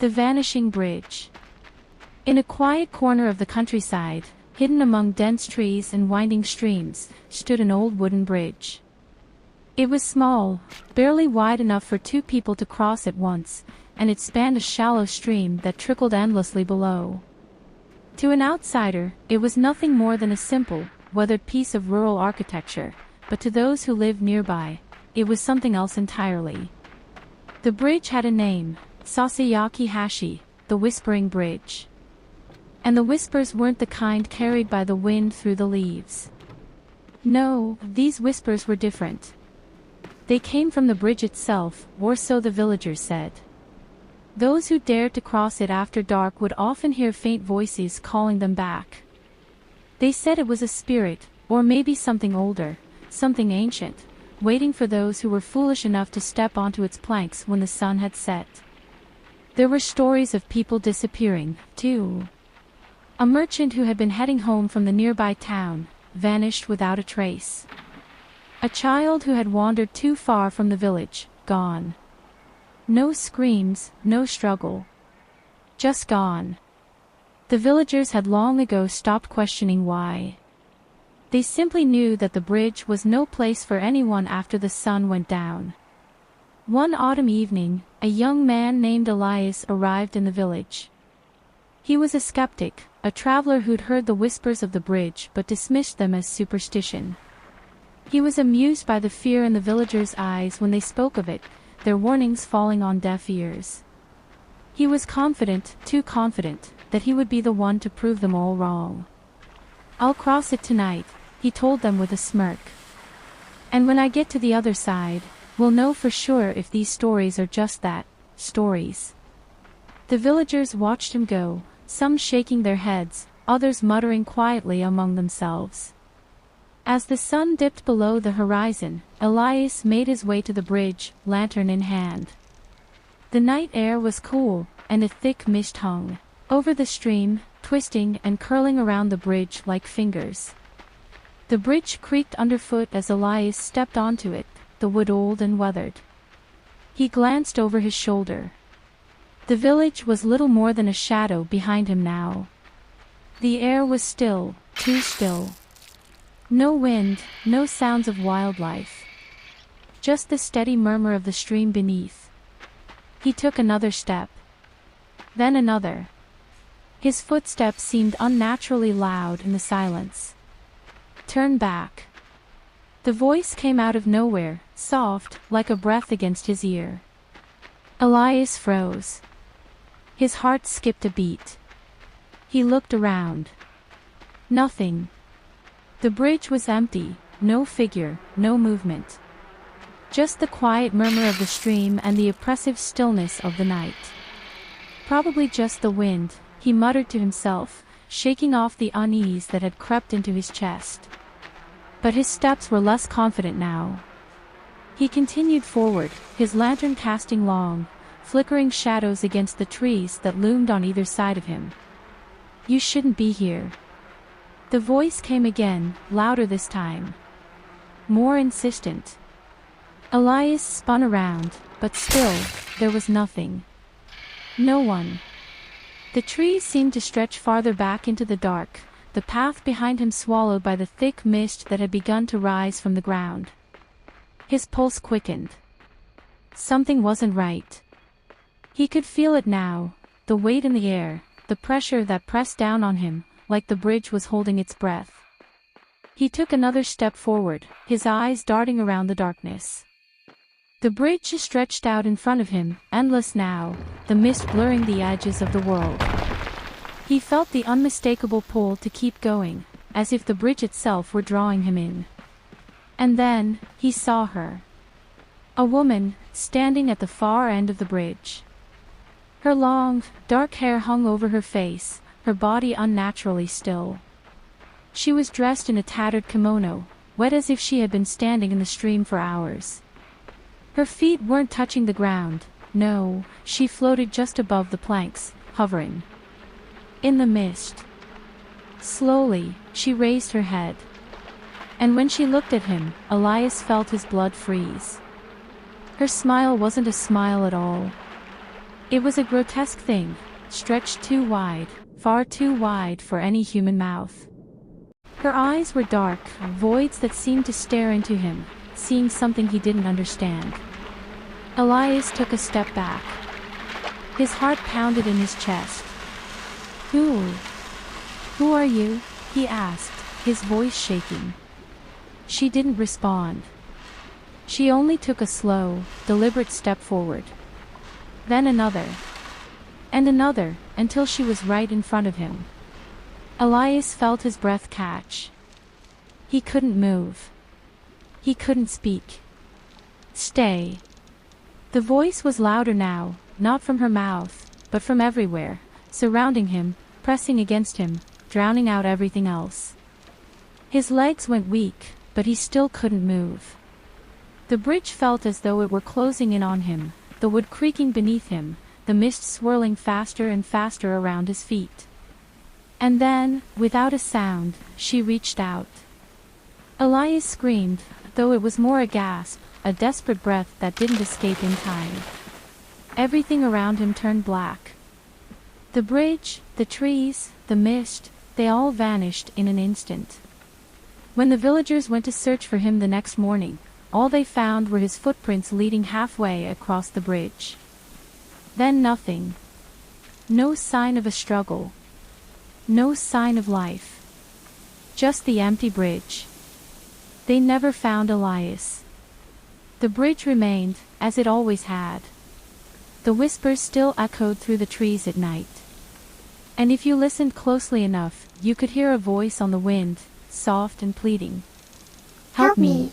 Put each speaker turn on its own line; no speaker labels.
The Vanishing Bridge. In a quiet corner of the countryside, hidden among dense trees and winding streams, stood an old wooden bridge. It was small, barely wide enough for two people to cross at once, and it spanned a shallow stream that trickled endlessly below. To an outsider, it was nothing more than a simple, weathered piece of rural architecture, but to those who lived nearby, it was something else entirely. The bridge had a name, Sasayaki Hashi, the Whispering Bridge. And the whispers weren't the kind carried by the wind through the leaves. No, these whispers were different. They came from the bridge itself, or so the villagers said. Those who dared to cross it after dark would often hear faint voices calling them back. They said it was a spirit, or maybe something older, something ancient, waiting for those who were foolish enough to step onto its planks when the sun had set. There were stories of people disappearing, too. A merchant who had been heading home from the nearby town vanished without a trace. A child who had wandered too far from the village, gone. No screams, no struggle. Just gone. The villagers had long ago stopped questioning why. They simply knew that the bridge was no place for anyone after the sun went down. One autumn evening, a young man named Elias arrived in the village. He was a skeptic, a traveler who'd heard the whispers of the bridge but dismissed them as superstition. He was amused by the fear in the villagers' eyes when they spoke of it, their warnings falling on deaf ears. He was confident, too confident, that he would be the one to prove them all wrong. "I'll cross it tonight," he told them with a smirk. "And when I get to the other side, we'll know for sure if these stories are just that, stories." The villagers watched him go, some shaking their heads, others muttering quietly among themselves. As the sun dipped below the horizon, Elias made his way to the bridge, lantern in hand. The night air was cool, and a thick mist hung over the stream, twisting and curling around the bridge like fingers. The bridge creaked underfoot as Elias stepped onto it, the wood old and weathered. He glanced over his shoulder. The village was little more than a shadow behind him now. The air was still, too still. No wind, no sounds of wildlife. Just the steady murmur of the stream beneath. He took another step. Then another. His footsteps seemed unnaturally loud in the silence. "Turn back." The voice came out of nowhere, soft, like a breath against his ear. Elias froze. His heart skipped a beat. He looked around. Nothing. The bridge was empty, no figure, no movement. Just the quiet murmur of the stream and the oppressive stillness of the night. "Probably just the wind," he muttered to himself, shaking off the unease that had crept into his chest. But his steps were less confident now. He continued forward, his lantern casting long, flickering shadows against the trees that loomed on either side of him. "You shouldn't be here." The voice came again, louder this time. More insistent. Elias spun around, but still, there was nothing. No one. The trees seemed to stretch farther back into the dark, the path behind him swallowed by the thick mist that had begun to rise from the ground. His pulse quickened. Something wasn't right. He could feel it now, the weight in the air, the pressure that pressed down on him, like the bridge was holding its breath. He took another step forward, his eyes darting around the darkness. The bridge stretched out in front of him, endless now, the mist blurring the edges of the world. He felt the unmistakable pull to keep going, as if the bridge itself were drawing him in. And then, he saw her. A woman, standing at the far end of the bridge. Her long, dark hair hung over her face, her body unnaturally still. She was dressed in a tattered kimono, wet as if she had been standing in the stream for hours. Her feet weren't touching the ground, no, she floated just above the planks, hovering in the mist. Slowly, she raised her head. And when she looked at him, Elias felt his blood freeze. Her smile wasn't a smile at all. It was a grotesque thing, stretched too wide, far too wide for any human mouth. Her eyes were dark, voids that seemed to stare into him, seeing something he didn't understand. Elias took a step back. His heart pounded in his chest. Who are you?" he asked, his voice shaking. She didn't respond. She only took a slow, deliberate step forward. Then another. And another, until she was right in front of him. Elias felt his breath catch. He couldn't move. He couldn't speak. "Stay." The voice was louder now, not from her mouth, but from everywhere, surrounding him, pressing against him, drowning out everything else. His legs went weak, but he still couldn't move. The bridge felt as though it were closing in on him, the wood creaking beneath him, the mist swirling faster and faster around his feet. And then, without a sound, she reached out. Elias screamed, though it was more a gasp, a desperate breath that didn't escape in time. Everything around him turned black. The bridge, the trees, the mist, they all vanished in an instant. When the villagers went to search for him the next morning, all they found were his footprints leading halfway across the bridge. Then nothing. No sign of a struggle. No sign of life. Just the empty bridge. They never found Elias. The bridge remained, as it always had. The whispers still echoed through the trees at night. And if you listened closely enough, you could hear a voice on the wind, soft and pleading. "Help me."